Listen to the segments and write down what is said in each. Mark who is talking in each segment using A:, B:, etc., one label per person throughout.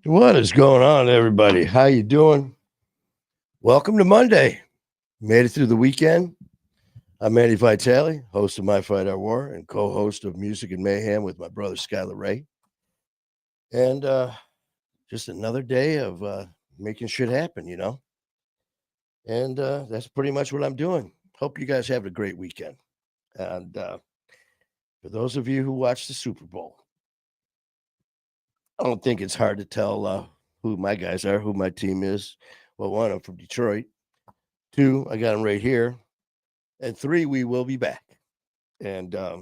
A: What is going on, everybody? How you doing? Welcome to Monday. Made it through the weekend. I'm Andy Vitale, host of My Fight Our War and co-host of Music and Mayhem with my brother Skylar Ray. And just another day of making shit happen, And that's pretty much what I'm doing. Hope you guys have a great weekend. And for those of you who watch the Super Bowl, I don't think it's hard to tell who my guys are, who my team is. Well, one, I'm from Detroit. Two, I got them right here. And three, we will be back. And it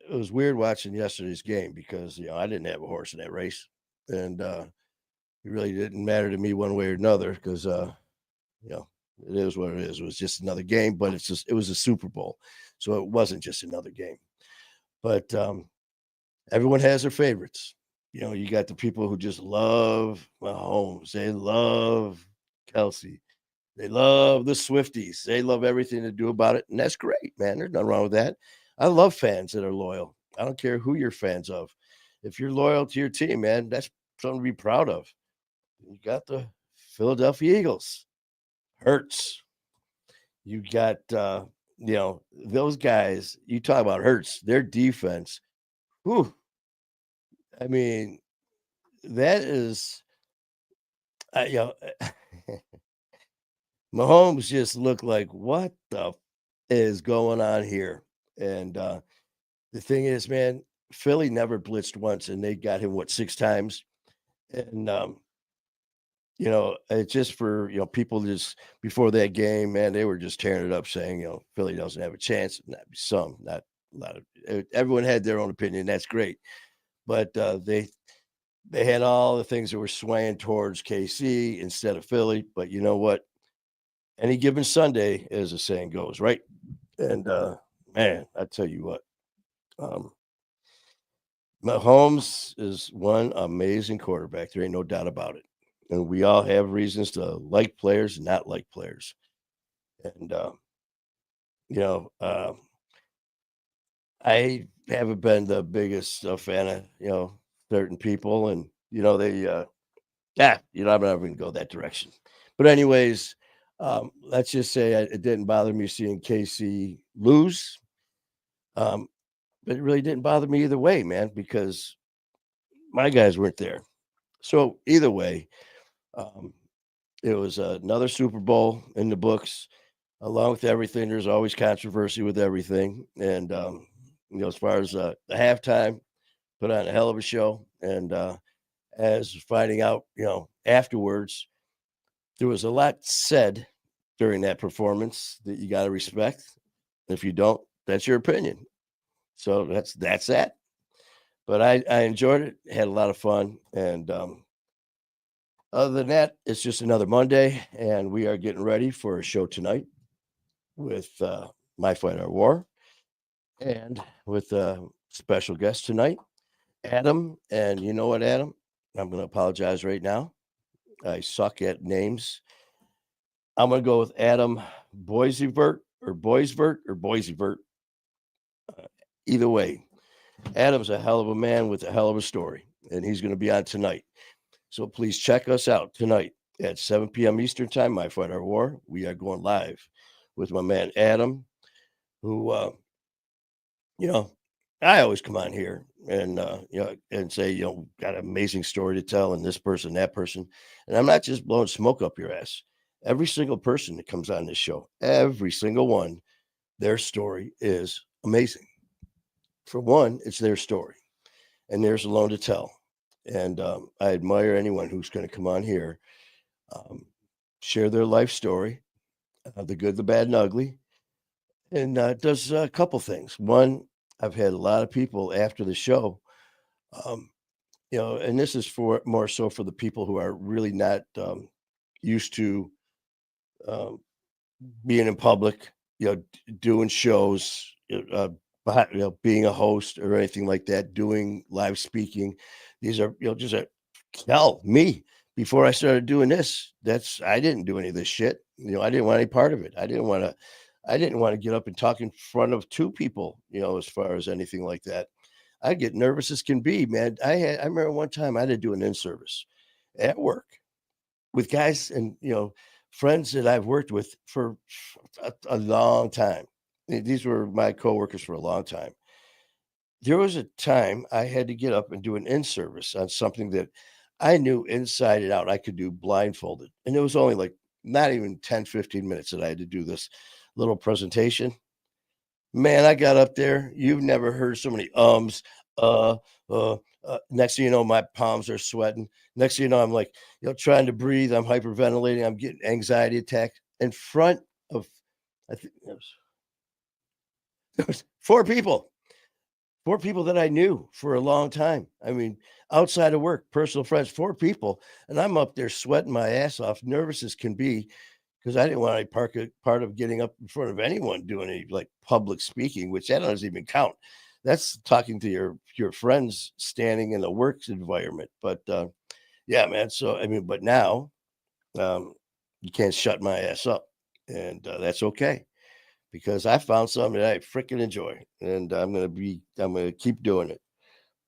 A: was weird watching yesterday's game because I didn't have a horse in that race, and it really didn't matter to me one way or another because you know it is what it is. It was just another game, but it was a Super Bowl, so it wasn't just another game. But everyone has their favorites. You got the people who just love Mahomes. They love Kelsey. They love the Swifties. They love everything to do about it, and that's great, man. There's nothing wrong with that. I love fans that are loyal. I don't care who you're fans of. If you're loyal to your team, man, that's something to be proud of. You got the Philadelphia Eagles. Hurts. You got those guys. You talk about Hurts, their defense. Whew. I mean, that is you know Mahomes just looked like, what the is going on here? And the thing is, man, Philly never blitzed once, and they got him what 6 times. And it's just for people just before that game, man, they were just tearing it up, saying Philly doesn't have a chance. Not some, not a lot of. Everyone had their own opinion. That's great, but they had all the things that were swaying towards KC instead of Philly. But you know what? Any given Sunday, as the saying goes, right? And man, I tell you what, um, Mahomes is one amazing quarterback. There ain't no doubt about it. And we all have reasons to like players and not like players. And you know, uh, I haven't been the biggest fan of certain people, and they I'm not even go that direction. But anyways, let's just say it didn't bother me seeing KC lose. But it really didn't bother me either way, man, because my guys weren't there. So either way, um, it was another Super Bowl in the books. Along with everything, there's always controversy with everything. And as far as the halftime, put on a hell of a show. And as finding out, afterwards, there was a lot said during that performance that you got to respect. If you don't, that's your opinion. So that's that. But I enjoyed it, had a lot of fun, and other than that, it's just another Monday, and we are getting ready for a show tonight with My Fight Our War, and with a special guest tonight, Adam. And you know what, Adam? I'm going to apologize right now. I suck at names. I'm going to go with Adam Boisevert or Boisvert or Boisevert. Either way, Adam's a hell of a man with a hell of a story, and he's going to be on tonight. So please check us out tonight at 7 p.m. Eastern Time, My Fight Our War. We are going live with my man Adam, who, I always come on here and, and say, got an amazing story to tell, and this person, that person. And I'm not just blowing smoke up your ass. Every single person that comes on this show, every single one, their story is amazing. For one, it's their story, and theirs alone to tell. And I admire anyone who's going to come on here, um, share their life story, the good, the bad, and ugly, and does a couple things. One, I've had a lot of people after the show, um, and this is for more so for the people who are really not used to um, being in public, doing shows, being a host or anything like that, doing live speaking. These are, just hell, me. Before I started doing this, I didn't do any of this shit. I didn't want any part of it. I didn't want to get up and talk in front of two people, as far as anything like that. I get nervous as can be, man. I remember one time I had to do an in-service at work with guys and, friends that I've worked with for a long time. These were my coworkers for a long time. There was a time I had to get up and do an in-service on something that I knew inside and out I could do blindfolded, and it was only, like, not even 10, 15 minutes that I had to do this little presentation. Man, I got up there, you've never heard so many ums, uh, next thing you know, my palms are sweating. Next thing you know, I'm, like, trying to breathe, I'm hyperventilating, I'm getting anxiety attack in front of I think there was 4 people. 4 people that I knew for a long time. I mean, outside of work, personal friends, 4 people, and I'm up there sweating my ass off, nervous as can be, because I didn't want any part of getting up in front of anyone doing any, like, public speaking, which that doesn't even count. That's talking to your friends standing in a work environment, but, yeah, man, so, I mean, but now, um, you can't shut my ass up, and, that's okay because I found something that I freaking enjoy, and I'm gonna keep doing it.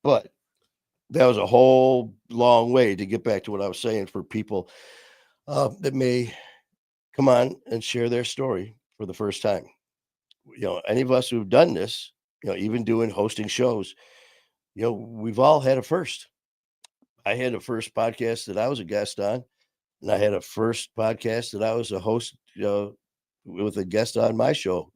A: But that was a whole long way to get back to what I was saying for people that may come on and share their story for the first time. Any of us who've done this, even doing hosting shows, we've all had a first. I had a first podcast that I was a guest on, and I had a first podcast that I was a host, with a guest on my show.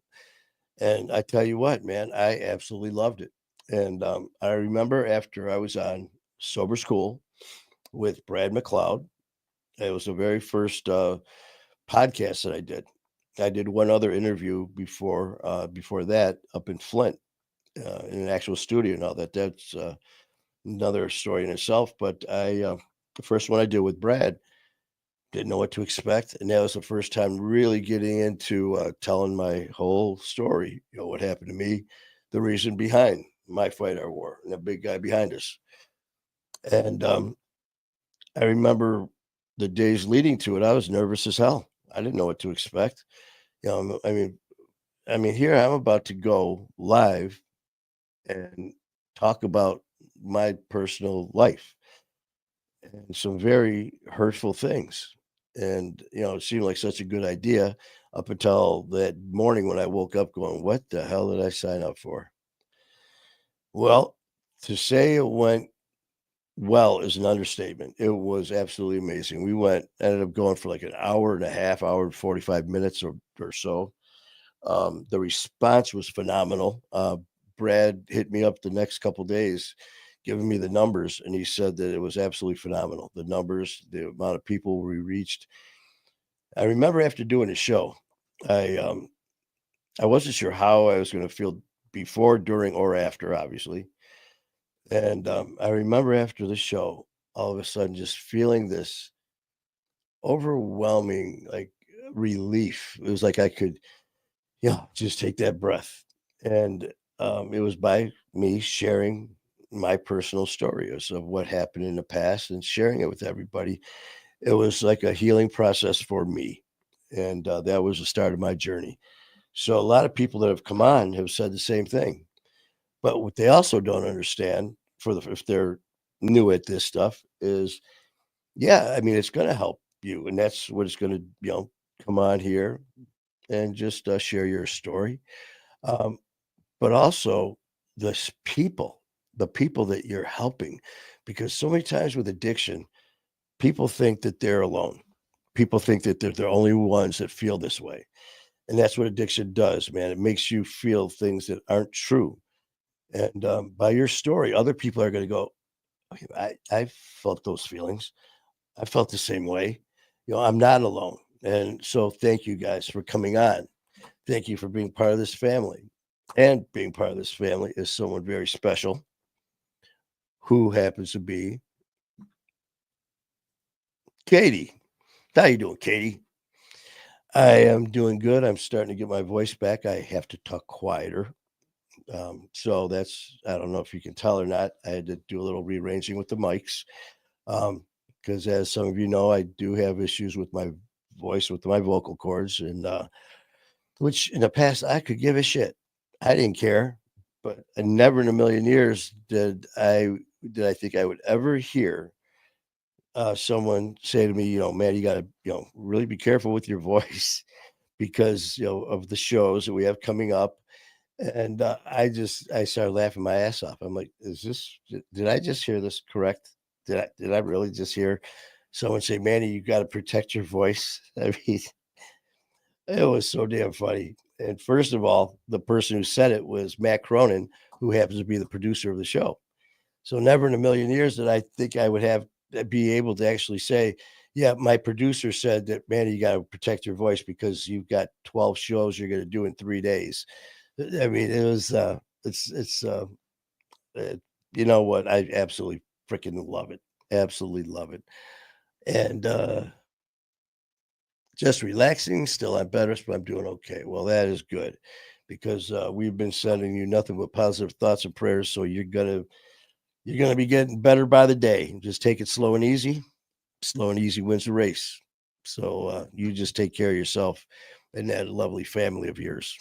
A: And I tell you what, man, I absolutely loved it. And I remember after I was on Sober School with Brad McLeod, it was the very first podcast that I did. I did one other interview before that up in Flint in an actual studio. Now that's another story in itself. But the first one I did with Brad, didn't know what to expect, and that was the first time really getting into, telling my whole story, what happened to me, the reason behind my fight I war, and the big guy behind us, and, I remember the days leading to it, I was nervous as hell. I didn't know what to expect, I mean, here I'm about to go live and talk about my personal life and some very hurtful things. And, it seemed like such a good idea up until that morning when I woke up going, what the hell did I sign up for? Well, to say it went well is an understatement. It was absolutely amazing. Ended up going for like an hour and a half, hour and 45 minutes or so. The response was phenomenal. Brad hit me up the next couple days, giving me the numbers, and he said that it was absolutely phenomenal. The numbers, the amount of people we reached. I remember after doing a show, I um, I wasn't sure how I was going to feel before, during, or after, obviously. And I remember after the show, all of a sudden, just feeling this overwhelming like relief. It was like I could, just take that breath. And it was by me sharing my personal stories of what happened in the past and sharing it with everybody. It was like a healing process for me. And that was the start of my journey. So a lot of people that have come on have said the same thing. But what they also don't understand if they're new at this stuff is, yeah, I mean, it's going to help you. And that's what it's going to, come on here and just share your story. Um, but also the people that you're helping, because so many times with addiction, people think that they're alone. People think that they're the only ones that feel this way. And that's what addiction does, man. It makes you feel things that aren't true. And by your story, other people are going to go, "Okay, I felt those feelings. I felt the same way. I'm not alone." And so thank you guys for coming on. Thank you for being part of this family. And being part of this family is someone very special who happens to be Katie. How you doing, Katie? I am doing good. I'm starting to get my voice back. I have to talk quieter. So that's, I don't know if you can tell or not. I had to do a little rearranging with the mics. Because as some of you know, I do have issues with my voice, with my vocal cords, and which in the past I could give a shit. I didn't care. but never in a million years did I think I would ever hear someone say to me, man, you got to, really be careful with your voice because, of the shows that we have coming up. And I started laughing my ass off. I'm like, did I just hear this correct? Did I really just hear someone say, Manny, you got to protect your voice? I mean, it was so damn funny. And first of all, the person who said it was Matt Cronin, who happens to be the producer of the show. So never in a million years did I think I would have be able to actually say, yeah, my producer said that, man, you got to protect your voice because you've got 12 shows you're going to do in 3 days. I mean, it was, uh, you know what? I absolutely freaking love it. Absolutely love it. And just relaxing, still on bed rest, but I'm doing okay. Well, that is good because we've been sending you nothing but positive thoughts and prayers. So you're gonna be getting better by the day. Just take it slow and easy. Slow and easy wins the race. So you just take care of yourself and that lovely family of yours.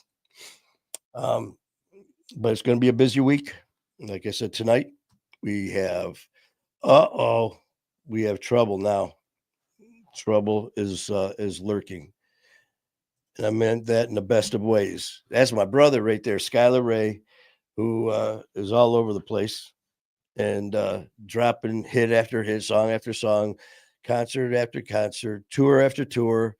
A: Um, but it's going to be a busy week. Like I said, tonight we have, uh-oh, we have trouble now. Trouble is lurking. And I meant that in the best of ways. That's my brother right there, Skylar Ray, who is all over the place and dropping hit after hit, song after song, concert after concert, tour after tour.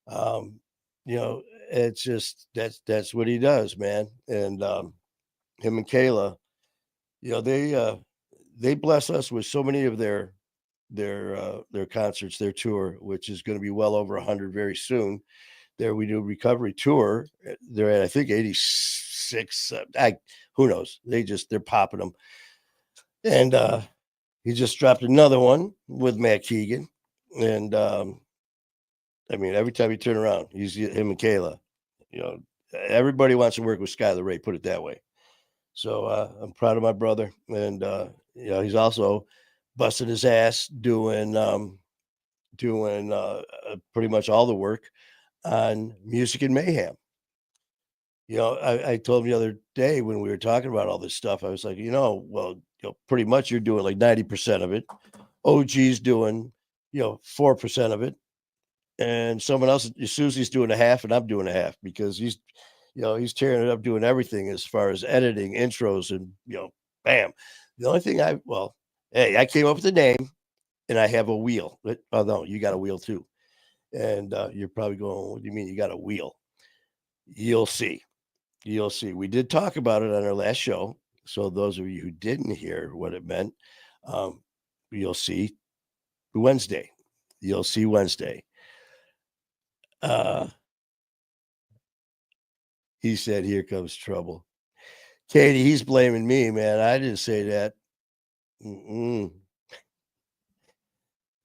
A: Um, it's just that's what he does, man. And him and Kayla, they bless us with so many of their concerts, their tour, which is going to be well over 100 very soon. There we do recovery tour. They're at I think 86. Who knows? They're popping them. And he just dropped another one with Matt Keegan. And I mean, every time you turn around, you see him and Kayla. You know, everybody wants to work with Skylar Ray, put it that way. So I'm proud of my brother. And he's also busting his ass doing pretty much all the work on Music and Mayhem. I told him the other day when we were talking about all this stuff, I was like, well, pretty much you're doing like 90% of it. OG's doing, 4% of it. And someone else, Susie's doing a half and I'm doing a half because he's tearing it up doing everything as far as editing, intros, and, bam. The only thing hey, I came up with the name and I have a wheel. Oh, no, you got a wheel too. And you're probably going, what do you mean you got a wheel? You'll see. You'll see. We did talk about it on our last show. So those of you who didn't hear what it meant, um, you'll see Wednesday. You'll see Wednesday. Uh, he said, "Here comes trouble." Katie, he's blaming me, man. I didn't say that. Mm-mm.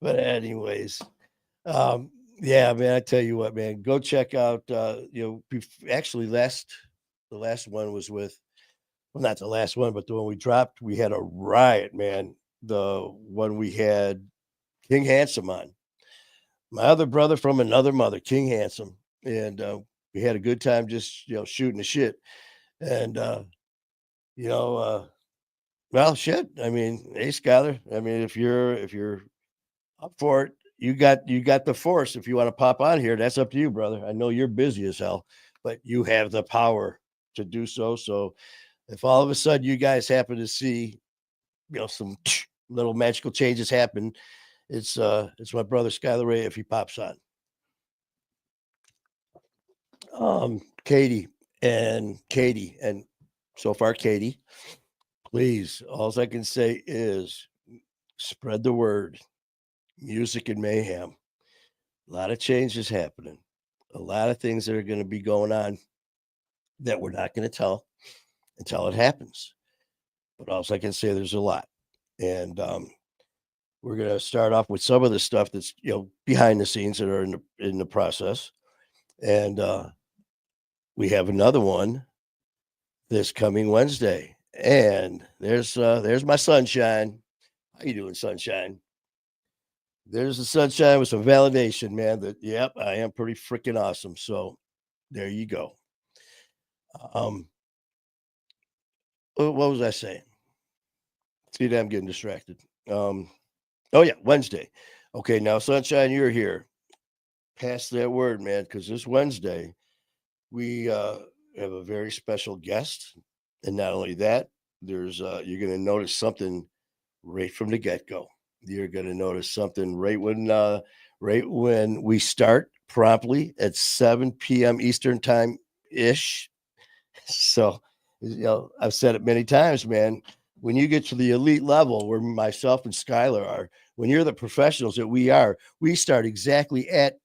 A: But anyways, yeah, man. I tell you what, man. Go check out. Actually, the last one was with. Well, not the last one, but the one we dropped. We had a riot, man. The one we had King Handsome on. My other brother from another mother, King Handsome, and we had a good time just shooting the shit. And you know, well, shit. I mean, hey, Skyler. I mean, if you're up for it, you got the force. If you want to pop on here, that's up to you, brother. I know you're busy as hell, but you have the power to do so. So if all of a sudden you guys happen to see, some little magical changes happen, it's my brother Skylar Ray if he pops on. Katie, and so far, Katie, please, all I can say is spread the word. Music and Mayhem. A lot of changes happening. A lot of things that are going to be going on that we're not going to tell until it happens. But also, I can say there's a lot, and we're going to start off with some of the stuff that's behind the scenes that are in the process, and we have another one this coming Wednesday. And there's my sunshine. How you doing, sunshine? There's the sunshine with some validation, man. That yep, I am pretty freaking awesome. So there you go. Um, what was I saying? See, that I'm getting distracted. Um, oh yeah, Wednesday. Okay, now Sunshine, you're here. Pass that word, man, because this Wednesday we have a very special guest, and not only that, there's you're going to notice something right from the get go. You're going to notice something right when we start promptly at 7 p.m. Eastern time ish. So, I've said it many times, man. When you get to the elite level where myself and Skylar are, when you're the professionals that we are, we start exactly at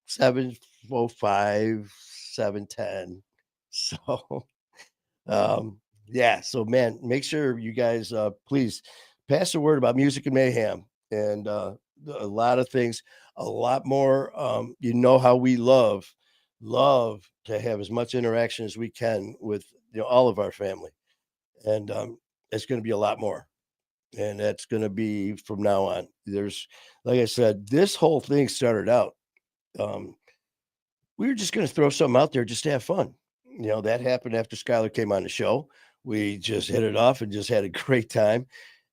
A: 7:05, 7:10. So, yeah. So, man, make sure you guys, please pass the word about Music and Mayhem and a lot of things, a lot more. How we love to have as much interaction as we can with all of our family, and it's going to be a lot more. And that's going to be from now on. There's, like I said, this whole thing started out. Um, we were just going to throw something out there just to have fun. That happened after Skylar came on the show. We just hit it off and just had a great time.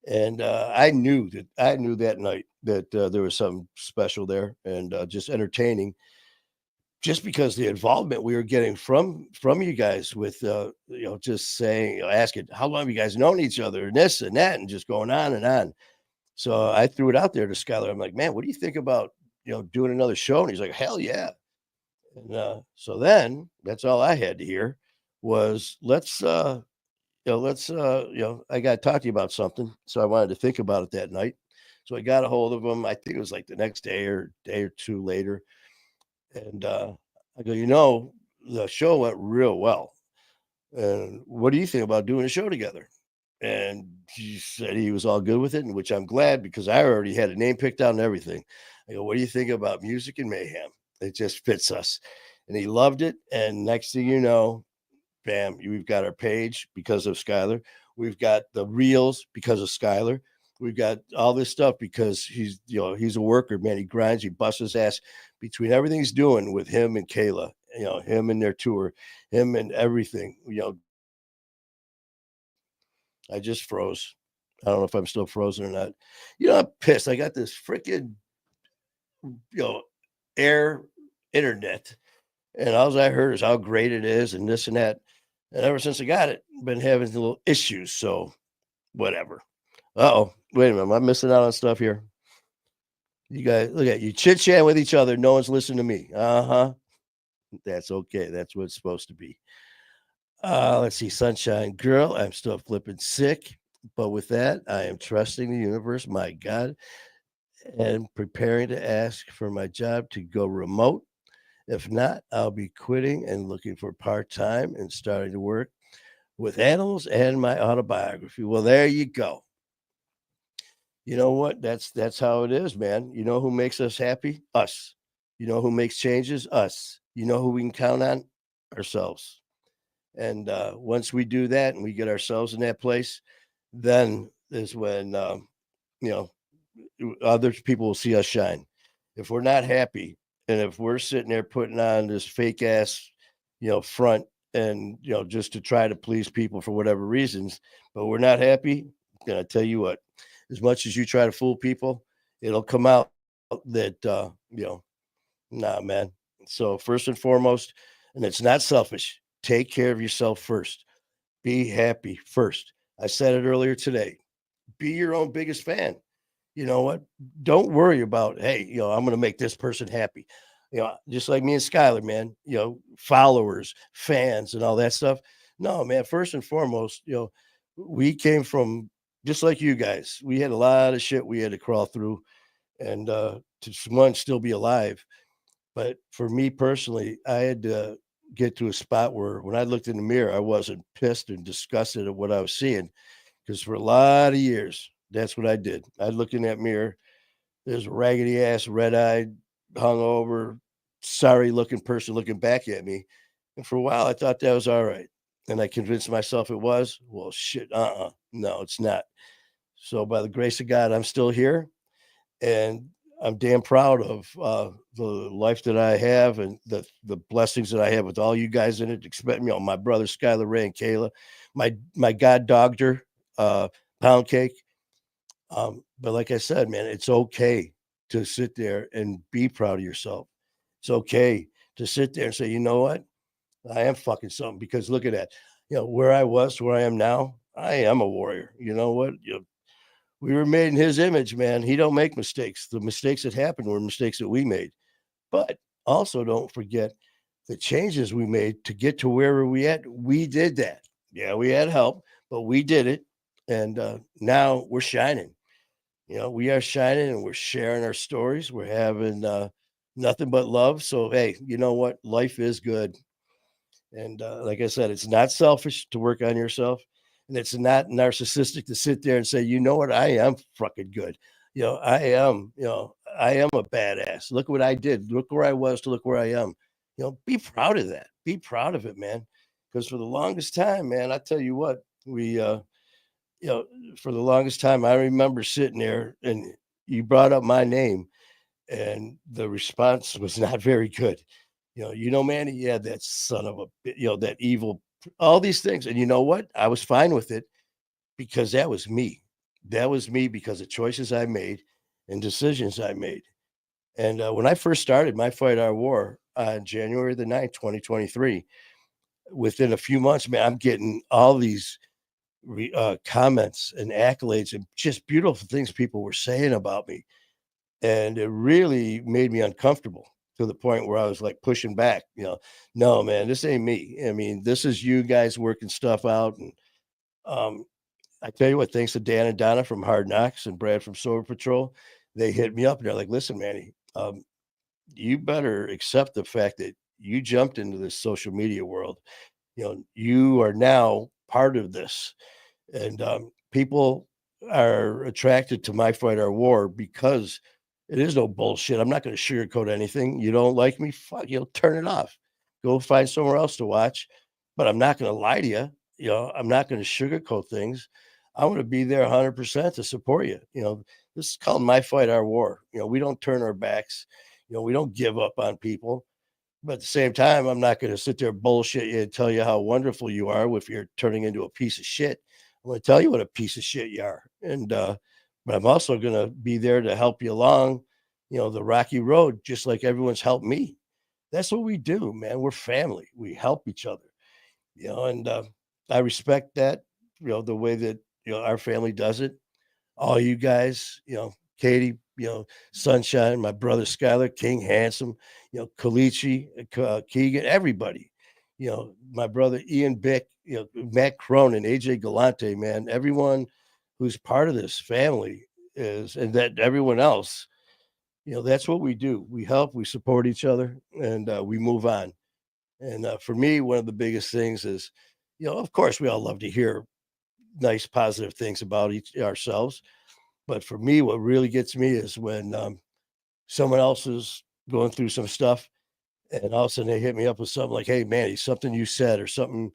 A: And I knew that night that there was something special there and just entertaining, just because the involvement we were getting from you guys with just saying, asking how long have you guys known each other and this and that and just going on and on. So I threw it out there to Skylar. I'm like, man, what do you think about doing another show? And he's like, hell yeah. And so then that's all I had to hear was I got to talk to you about something. So I wanted to think about it that night. So I got a hold of him. I think it was like the next day or two later. And I go, the show went real well. And what do you think about doing a show together? And he said he was all good with it, and which I'm glad because I already had a name picked out and everything. I go, what do you think about Music and Mayhem? It just fits us. And he loved it. And next thing you know, bam, we've got our page because of Skylar. We've got the reels because of Skylar. We've got all this stuff because he's a worker, man. He grinds, he busts his ass between everything he's doing with him and Kayla, him and their tour, him and everything. I just froze. I don't know if I'm still frozen or not. I'm pissed. I got this freaking, air internet, and all I heard is how great it is and this and that. And ever since I got it, been having little issues. So whatever. Uh-oh. Wait a minute. Am I missing out on stuff here? You guys, look at you chit-chatting with each other. No one's listening to me. Uh-huh. That's okay. That's what it's supposed to be. Let's see. Sunshine Girl. I'm still flipping sick. But with that, I am trusting the universe, my God, and preparing to ask for my job to go remote. If not, I'll be quitting and looking for part-time and starting to work with animals and my autobiography. Well, there you go. You know what? That's how it is, man. You know who makes us happy? Us. You know who makes changes? Us. You know who we can count on? Ourselves. And once we do that and we get ourselves in that place, then is when you know other people will see us shine. If we're not happy and if we're sitting there putting on this fake ass, front and just to try to please people for whatever reasons, but we're not happy, then I tell you what, as much as you try to fool people, it'll come out that nah, man. So first and foremost, and it's not selfish, take care of yourself first. Be happy first. I said it earlier today. Be your own biggest fan. You know what? Don't worry about, hey, I'm going to make this person happy. Just like me and Skylar, man, followers, fans, and all that stuff. No, man, first and foremost, we came from just like you guys. We had a lot of shit we had to crawl through and to one, still be alive. But for me personally, I had to get to a spot where when I looked in the mirror, I wasn't pissed and disgusted at what I was seeing. Because for a lot of years, that's what I did. I'd look in that mirror. There's a raggedy ass, red eyed, hungover, sorry looking person looking back at me. And for a while, I thought that was all right. And I convinced myself it was. Well, shit, no, it's not. So by the grace of God, I'm still here. And I'm damn proud of the life that I have and the blessings that I have with all you guys in it. Expect my brother Skylar, Ray, and Kayla. my god doctor, pound cake. But like I said, man, it's okay to sit there and be proud of yourself. It's okay to sit there and say, you know what, I am fucking something. Because look at that, where I was to where I am now. I am a warrior. You know what? We were made in His image, man. He don't make mistakes. The mistakes that happened were mistakes that we made. But also, don't forget the changes we made to get to where we at. We did that. Yeah, we had help, but we did it, and now we're shining. We are shining, and we're sharing our stories. We're having nothing but love. So, hey, you know what? Life is good. And like I said, it's not selfish to work on yourself. And it's not narcissistic to sit there and say, you know what? I am fucking good. I am a badass. Look what I did. Look where I was to look where I am. Be proud of that. Be proud of it, man. Because for the longest time, man, I tell you what, you know, for the longest time, I remember sitting there and you brought up my name and the response was not very good. Manny, yeah, that son of a, that evil, all these things. And you know what? I was fine with it because that was me. That was me because of choices I made and decisions I made. And when I first started my fight, our war on January the 9th, 2023, within a few months, man, I'm getting all these comments and accolades and just beautiful things people were saying about me. And it really made me uncomfortable to the point where I was like pushing back, no, man, this ain't me. I mean, this is you guys working stuff out. And um, I tell you what, thanks to Dan and Donna from Hard Knocks and Brad from Sober Patrol, they hit me up and they're like, listen, Manny, you better accept the fact that you jumped into this social media world. You are now part of this. And people are attracted to My Fight Our War because it is no bullshit. I'm not going to sugarcoat anything. You don't like me? Fuck, turn it off. Go find somewhere else to watch. But I'm not going to lie to you. I'm not going to sugarcoat things. I'm going to be there 100% to support you. This is called My Fight Our War. We don't turn our backs. We don't give up on people. But at the same time, I'm not going to sit there bullshit you and tell you how wonderful you are if you're turning into a piece of shit. I'm going to tell you what a piece of shit you are. And, but I'm also going to be there to help you along, the rocky road, just like everyone's helped me. That's what we do, man. We're family. We help each other, and I respect that, the way that, our family does it. All you guys, Katie, Sunshine, my brother Skylar, King Handsome, Kalichi, Keegan, everybody, my brother Ian Bick, Matt Cronin, AJ Galante, man, everyone who's part of this family is, and that everyone else, that's what we do. We help, we support each other, and we move on. And for me, one of the biggest things is, of course, we all love to hear nice, positive things about ourselves. But for me, what really gets me is when someone else is going through some stuff and all of a sudden they hit me up with something like, hey, Manny, something you said or something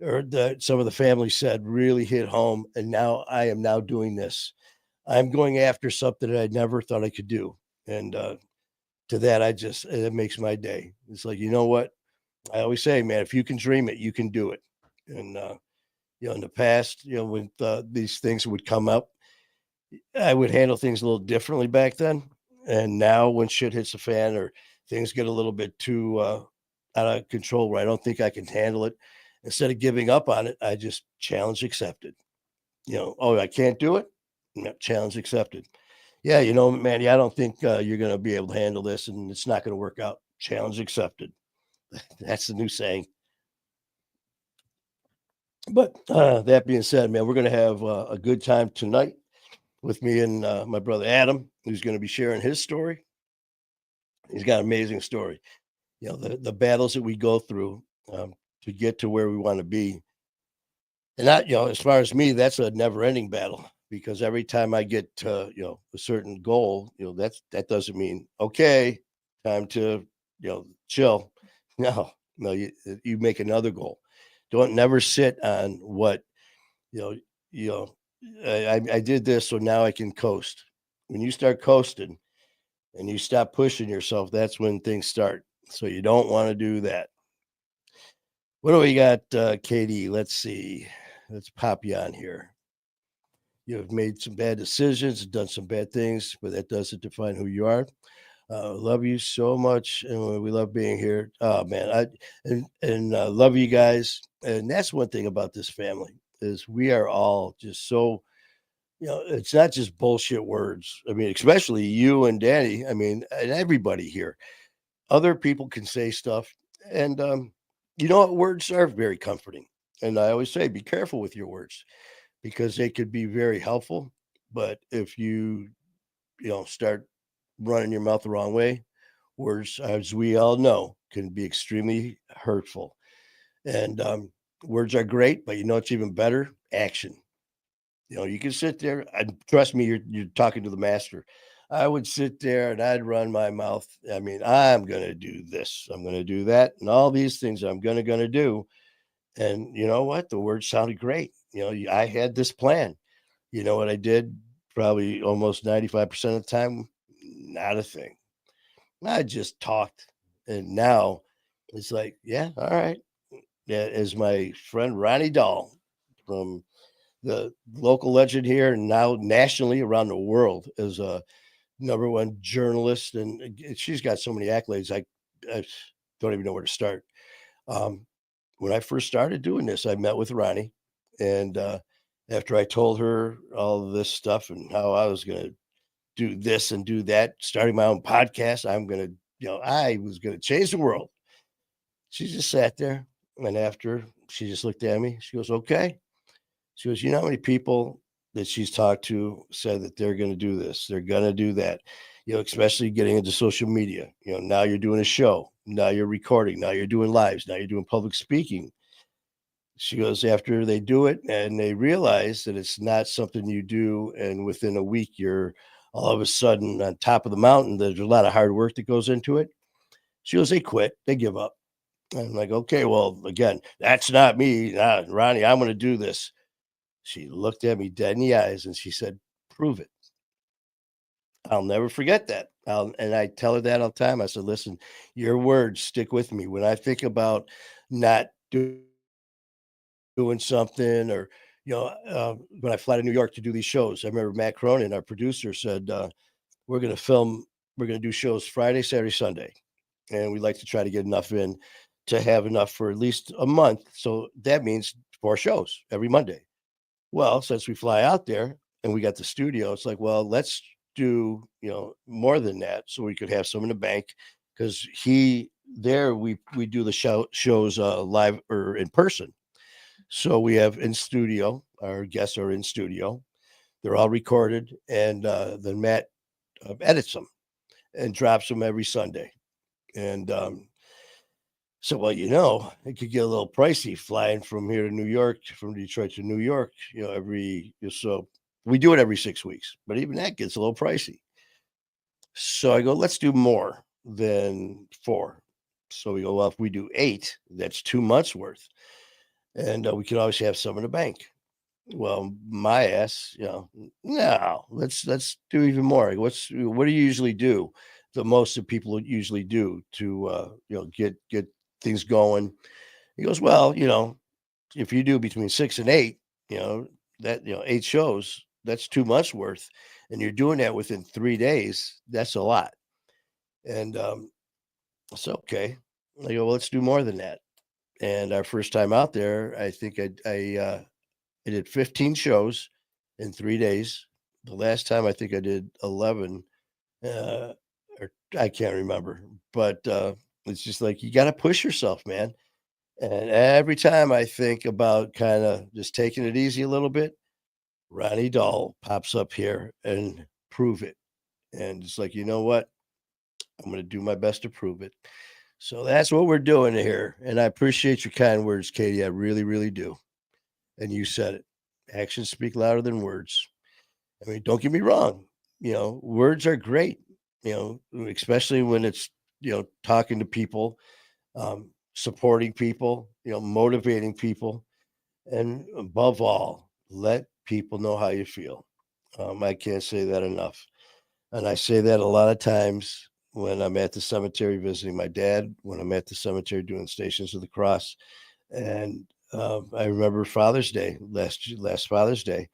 A: or that some of the family said really hit home. And now I am now doing this. I'm going after something that I never thought I could do. And to that, it makes my day. It's like, you know what? I always say, man, if you can dream it, you can do it. And, in the past, when these things would come up, I would handle things a little differently back then. And now when shit hits the fan or things get a little bit too out of control where I don't think I can handle it, instead of giving up on it, I just challenge accepted. Oh, I can't do it. No, challenge accepted. Yeah, Manny, I don't think you're going to be able to handle this and it's not going to work out. Challenge accepted. That's the new saying. But that being said, man, we're going to have a good time tonight with me and my brother Adam, who's going to be sharing his story. He's got an amazing story. The battles that we go through to get to where we want to be. And that, as far as me, that's a never ending battle because every time I get to, a certain goal, that doesn't mean, okay, time to, chill. No, you make another goal. Don't never sit on what, you know, you know, I did this, so now I can coast. When you start coasting and you stop pushing yourself, that's when things start. So you don't want to do that. What do we got, Katie? Let's see. let's pop you on here. You have made some bad decisions, done some bad things, but that doesn't define who you are. Love you so much, and we love being here. Oh man, I love you guys, and that's one thing about this family is we are all just so it's not just bullshit words. I mean, especially you and Danny. I mean, and everybody here. Other people can say stuff, and you know what? Words are very comforting, and I always say, be careful with your words because they could be very helpful. But if you start running your mouth the wrong way, words, as we all know, can be extremely hurtful. And words are great, but you know it's even better? Action. You can sit there and trust me, you're talking to the master. I would sit there and I'd run my mouth. I mean, I'm gonna do this, I'm gonna do that, and all these things I'm gonna do. And you know what? The words sounded great. I had this plan. You know what I did? Probably almost 95% of the time, not a thing. I just talked. And now it's like, yeah, all right. Yeah, as my friend Ronnie Dahl from the local legend here and now nationally around the world is a number one journalist. And she's got so many accolades. I don't even know where to start. Um, when I first started doing this, I met with Ronnie. And after I told her all of this stuff and how I was going to do this and do that, starting my own podcast, I was going to change the world. She just sat there. And after she just looked at me, she goes, okay. She goes, you know how many people that she's talked to said that they're going to do this, they're going to do that, especially getting into social media. Now you're doing a show, now you're recording, now you're doing lives, now you're doing public speaking. She goes, after they do it and they realize that it's not something you do, and within a week you're all of a sudden on top of the mountain, there's a lot of hard work that goes into it. She goes, they quit, they give up. I'm like, okay, well, again, that's not me. Nah, Ronnie, I'm going to do this. She looked at me dead in the eyes and she said, prove it. I'll never forget that. And I tell her that all the time. I said, listen, your words stick with me. When I think about not doing something or, when I fly to New York to do these shows, I remember Matt Cronin, our producer, said, we're going to film, we're going to do shows Friday, Saturday, Sunday. And we'd like to try to get enough in to have enough for at least a month. So that means 4 shows every Monday. Well, since we fly out there and we got the studio, it's like, well, let's do, more than that so we could have some in the bank because we do the shows live or in person. So we have in studio, our guests are in studio. They're all recorded and then Matt edits them and drops them every Sunday. And so, well, it could get a little pricey flying from here to New York, from Detroit to New York, so we do it every 6 weeks, but even that gets a little pricey. So I go, let's do more than 4. So we go, well, if we do 8, that's 2 months worth. And we could always have some in the bank. Well, my ass, no, let's do even more. What do you usually do? The most that people usually do to get things going. He goes, well, if you do between 6 and 8, that 8 shows, that's 2 months worth, and you're doing that within 3 days. That's a lot. And so okay, I go, well, let's do more than that. And our first time out there, I think I did 15 shows in 3 days. The last time I think I did 11, uh, or I can't remember, but it's just like you got to push yourself, man. And every time I think about kind of just taking it easy a little bit, Ronnie Dahl pops up here and prove it. And it's like, you know what? I'm going to do my best to prove it. So that's what we're doing here. And I appreciate your kind words, Katie. I really, really do. And you said it. Actions speak louder than words. I mean, don't get me wrong. Words are great, especially when it's, talking to people, supporting people, motivating people. And above all, let people know how you feel. I can't say that enough. And I say that a lot of times when I'm at the cemetery visiting my dad, when I'm at the cemetery doing Stations of the Cross. And I remember Father's Day, last Father's Day.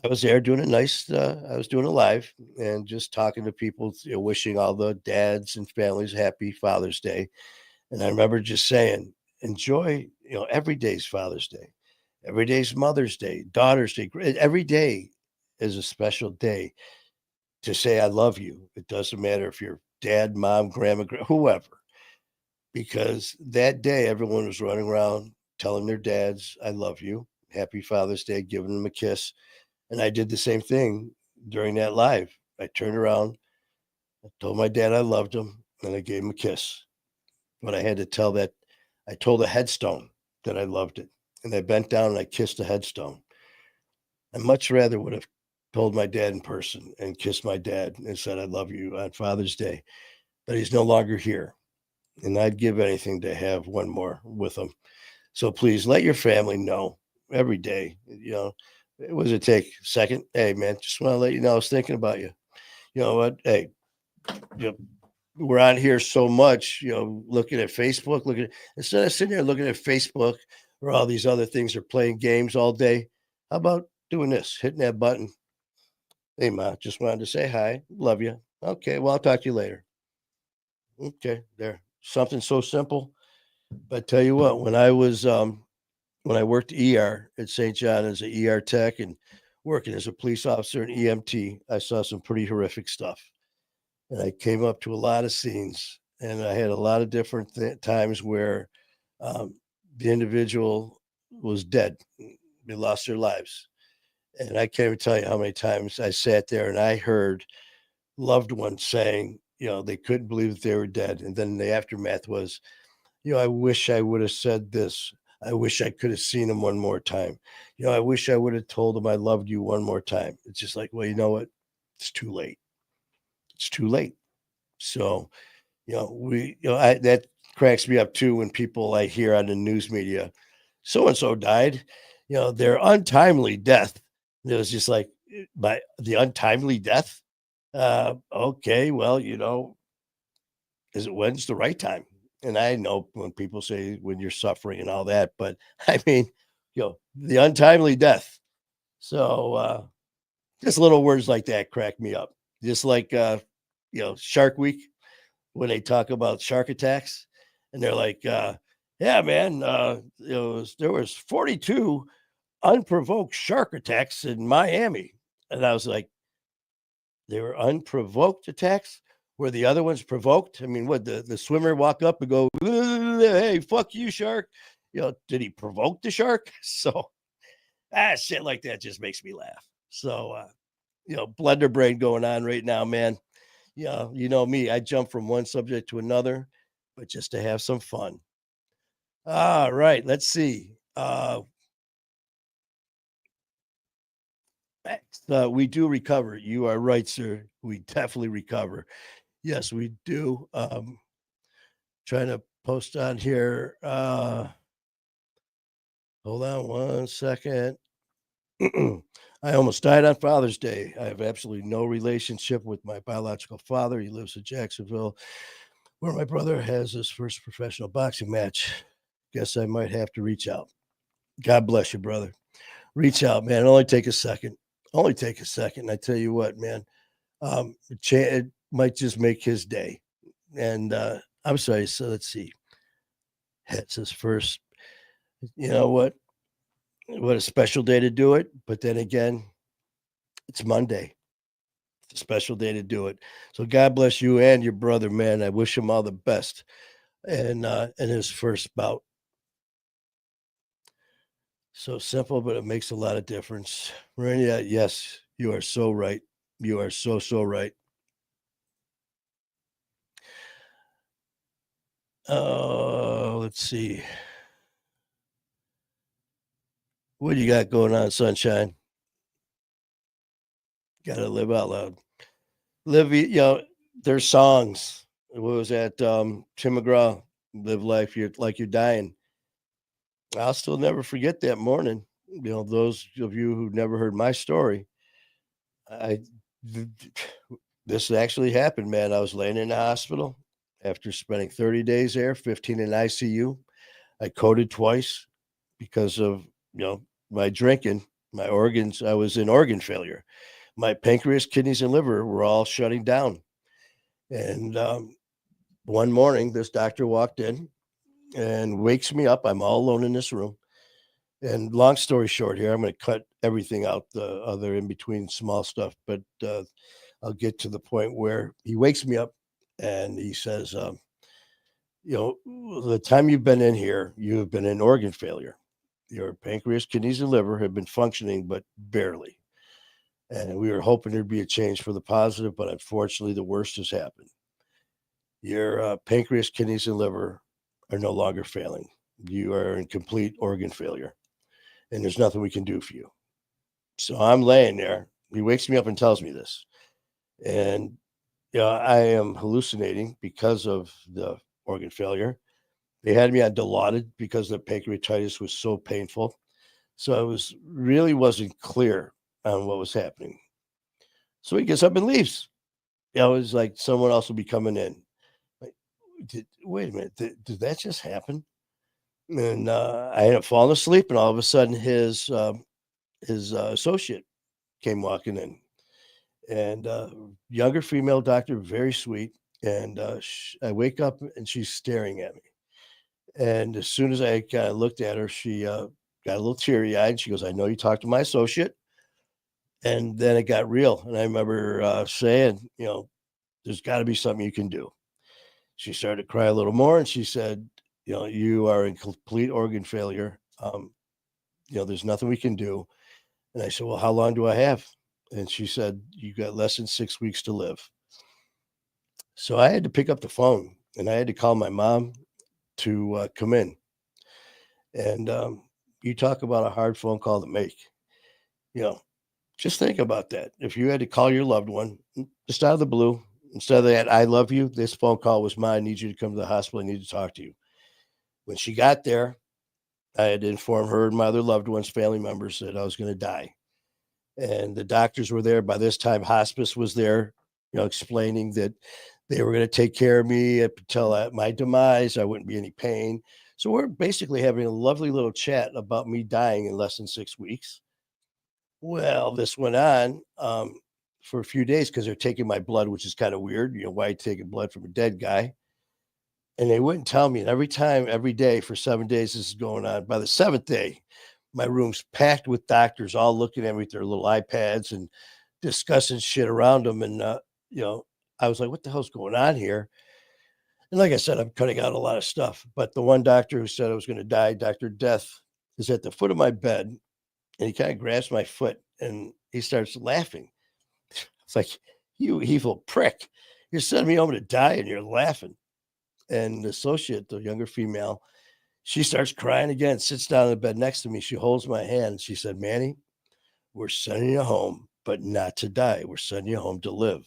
A: I was there doing a nice, I was doing a live and just talking to people, wishing all the dads and families happy Father's Day. And I remember just saying, enjoy, every day's Father's Day, every day's Mother's Day, Daughter's Day. Every day is a special day to say, I love you. It doesn't matter if you're dad, mom, grandma, whoever, because that day everyone was running around telling their dads, I love you. Happy Father's Day, giving them a kiss. And I did the same thing during that live. I turned around, I told my dad I loved him, and I gave him a kiss. But I had to tell that I told the headstone that I loved it. And I bent down and I kissed the headstone. I much rather would have told my dad in person and kissed my dad and said, I love you on Father's Day. But he's no longer here. And I'd give anything to have one more with him. So please let your family know every day. What does it take? Second, hey man, just want to let you know I was thinking about you. You know what? Hey, you know, we're on here so much, looking at Facebook, instead of sitting there looking at Facebook or all these other things or playing games all day. How about doing this, hitting that button? Hey ma, just wanted to say hi. Love you. Okay, well, I'll talk to you later. Okay, there. Something so simple. But I tell you what, when I worked ER at St. John as an ER tech and working as a police officer and EMT, I saw some pretty horrific stuff. And I came up to a lot of scenes, and I had a lot of different times where um, the individual was dead. They lost their lives. And I can't even tell you how many times I sat there and I heard loved ones saying, they couldn't believe that they were dead. And then the aftermath was, I wish I would have said this. I wish I could have seen him one more time. I wish I would have told him I loved you one more time. It's just like, well, you know what? It's too late. It's too late. So, that cracks me up too when people I hear on the news media, so and so died, their untimely death. It was just like, by the untimely death. Okay, well, is it when's the right time? And I know when people say when you're suffering and all that, but I mean, the untimely death. So just little words like that crack me up. Just like Shark Week when they talk about shark attacks, and they're like, yeah, man, there was 42 unprovoked shark attacks in Miami. And I was like, they were unprovoked attacks? Were the other ones provoked? I mean, what the swimmer walk up and go, hey, fuck you, shark? Did he provoke the shark? So shit like that just makes me laugh. So blender brain going on right now, man. Yeah, you know me, I jump from one subject to another, but just to have some fun. All right, let's see. We do recover. You are right, sir. We definitely recover. Yes, we do. Trying to post on here. Hold on one second. I almost died on Father's Day. I have absolutely no relationship with my biological father. He lives in Jacksonville, where my brother has his first professional boxing match. Guess I might have to reach out. God bless you, brother. Reach out, man. Only take a second. Only take a second. I tell you what, man. It might just make his day. And I'm sorry. So let's see. That's his first. You know what? What a special day to do it. But then again, it's Monday. It's a special day to do it. So God bless you and your brother, man. I wish him all the best. And in his first bout. So simple, but it makes a lot of difference. Marina, yes, you are so right. You are so right. Let's see. What do you got going on, sunshine? Gotta live out loud. Live, there's songs. What was that? Tim McGraw, live life you're like you're dying. I'll still never forget that morning. Those of you who never heard my story, I th- this actually happened, man. I was laying in the hospital after spending 30 days there, 15 in ICU. I coded twice. because of, my drinking, my organs. I was in organ failure. My pancreas, kidneys, and liver were all shutting down. And one morning, this doctor walked in and wakes me up. I'm all alone in this room. And long story short, here, I'm going to cut everything out, the other in between small stuff, but I'll get to the point where he wakes me up and he says, the time you've been in here, you have been in organ failure. Your pancreas, kidneys, and liver have been functioning, but barely. And we were hoping there'd be a change for the positive, but unfortunately, the worst has happened. Your pancreas, kidneys, and liver are no longer failing. You are in complete organ failure, and there's nothing we can do for you. So I'm laying there. He wakes me up and tells me this. And I am hallucinating because of the organ failure. They had me on Dilaudid because the pancreatitis was so painful. So I wasn't clear on what was happening. So he gets up and leaves. It was like someone else will be coming in. Like, wait a minute, did that just happen? And I ended up falling asleep, and all of a sudden his associate came walking in, and younger female doctor, very sweet. And I wake up and she's staring at me. And as soon as I kind of looked at her, she got a little teary eyed. She goes, "I know you talked to my associate." And then it got real. And I remember saying, there's got to be something you can do. She started to cry a little more and she said, you are in complete organ failure. There's nothing we can do. And I said, well, how long do I have? And she said, you got less than 6 weeks to live. So I had to pick up the phone and I had to call my mom to come in. And you talk about a hard phone call to make. Just think about that. If you had to call your loved one just out of the blue, instead of that, "I love you, this phone call was mine. I need you to come to the hospital. I need to talk to you." When she got there, I had to inform her and my other loved ones, family members, that I was going to die. And the doctors were there. By this time, hospice was there, explaining that they were going to take care of me until at my demise. I wouldn't be any pain. So we're basically having a lovely little chat about me dying in less than 6 weeks. Well, this went on for a few days because they're taking my blood, which is kind of weird. Why taking blood from a dead guy? And they wouldn't tell me. And every day for 7 days, this is going on. By the seventh day, my room's packed with doctors all looking at me with their little iPads and discussing shit around them. And, I was like, what the hell's going on here? And like I said, I'm cutting out a lot of stuff. But the one doctor who said I was going to die, Dr. Death, is at the foot of my bed. And he kind of grabs my foot and he starts laughing. It's like, you evil prick. You're sending me home to die and you're laughing. And the associate, the younger female, she starts crying again, sits down in the bed next to me. She holds my hand. She said, "Manny, we're sending you home, but not to die. We're sending you home to live."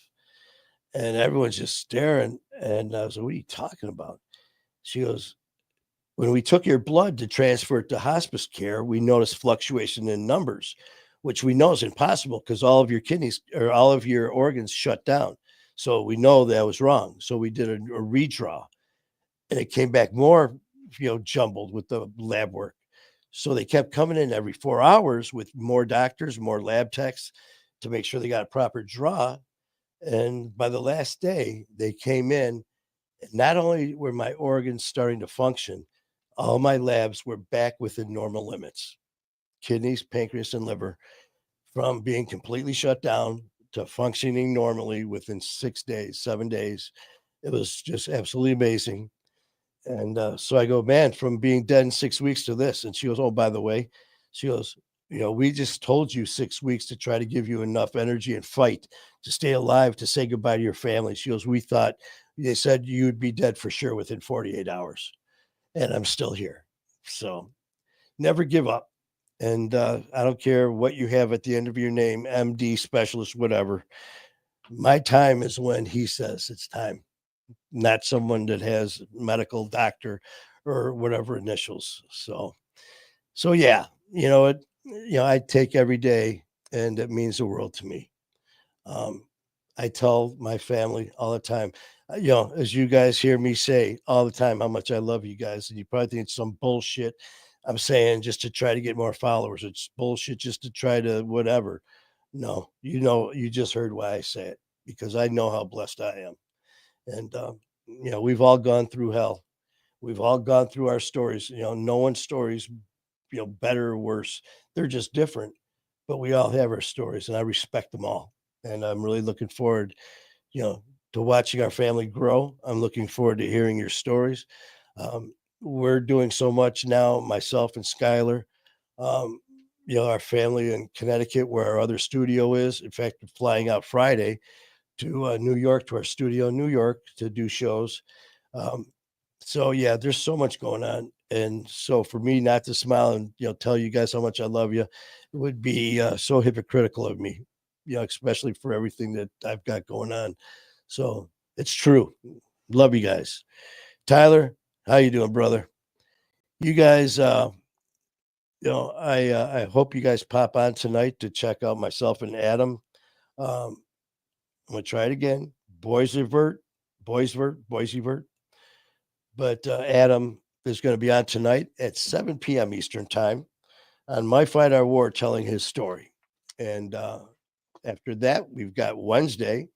A: And everyone's just staring. And I was like, "What are you talking about?" She goes, "When we took your blood to transfer it to hospice care, we noticed fluctuation in numbers, which we know is impossible because all of your kidneys or all of your organs shut down. So we know that was wrong. So we did a redraw and it came back more, jumbled with the lab work. So they kept coming in every 4 hours with more doctors, more lab techs to make sure they got a proper draw. And by the last day, they came in. And not only were my organs starting to function, all my labs were back within normal limits. Kidneys, pancreas, and liver from being completely shut down to functioning normally within 6 days, 7 days. It was just absolutely amazing. And so I go, "Man, from being dead in 6 weeks to this." And she goes, "Oh, by the way," she goes, "we just told you 6 weeks to try to give you enough energy and fight to stay alive, to say goodbye to your family." She goes, "We thought they said you'd be dead for sure within 48 hours. And I'm still here." So never give up. And I don't care what you have at the end of your name, MD, specialist, whatever. My time is when he says it's time, not someone that has medical doctor or whatever initials. So yeah, I take every day and it means the world to me. I tell my family all the time, as you guys hear me say all the time, how much I love you guys. And you probably think it's some bullshit. I'm saying just to try to get more followers. It's bullshit just to try to whatever. No, you just heard why I say it because I know how blessed I am. And, we've all gone through hell. We've all gone through our stories. No one's stories, better or worse. They're just different, but we all have our stories and I respect them all. And I'm really looking forward, you know, to watching our family grow. I'm looking forward to hearing your stories. We're doing so much now, myself and Skylar. Um, our family in Connecticut, where our other studio is. In fact, we're flying out Friday to New York to our studio in New York to do shows. Um, so yeah, there's so much going on, and so for me not to smile and tell you guys how much I love you, it would be so hypocritical of me, especially for everything that I've got going on. So it's true. Love you guys. Tyler, how you doing, brother? You guys, I hope you guys pop on tonight to check out myself and Adam. Um, I'm gonna try it again. Boisevert. But Adam is going to be on tonight at 7 p.m. Eastern time on My Fight Our War, telling his story. And after that, we've got Wednesday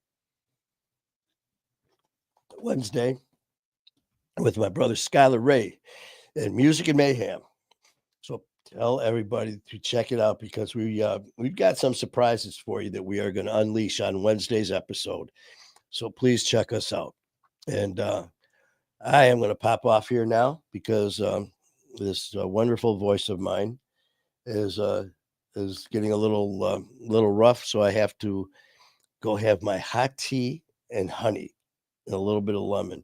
A: with my brother Skylar Ray and Music and Mayhem. So tell everybody to check it out because we've got some surprises for you that we are going to unleash on Wednesday's episode. So please check us out. And I am going to pop off here now because this wonderful voice of mine is getting a little rough. So I have to go have my hot tea and honey and a little bit of lemon.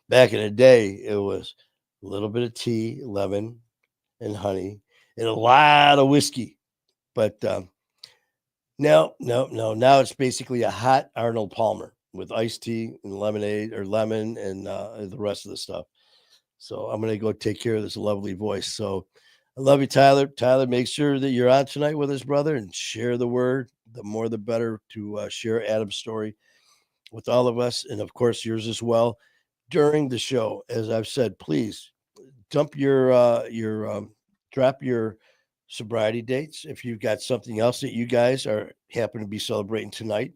A: Back in the day, it was a little bit of tea, lemon, and honey, and a lot of whiskey. But no, no, no. Now it's basically a hot Arnold Palmer with iced tea and lemonade or lemon and the rest of the stuff. So I'm going to go take care of this lovely voice. So I love you, Tyler. Tyler, make sure that you're on tonight with us, brother, and share the word. The more, the better to share Adam's story with all of us. And of course, yours as well during the show. As I've said, please dump drop your sobriety dates. If you've got something else that you guys are happen to be celebrating tonight,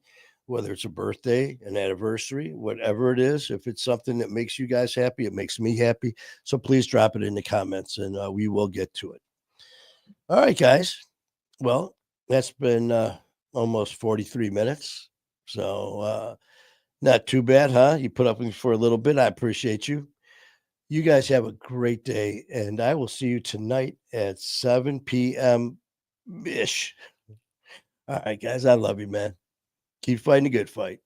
A: whether it's a birthday, an anniversary, whatever it is, if it's something that makes you guys happy, it makes me happy. So please drop it in the comments and we will get to it. All right, guys. Well, that's been almost 43 minutes. So not too bad, huh? You put up with me for a little bit. I appreciate you. You guys have a great day, and I will see you tonight at 7 p.m. ish. All right, guys. I love you, man. Keep fighting a good fight.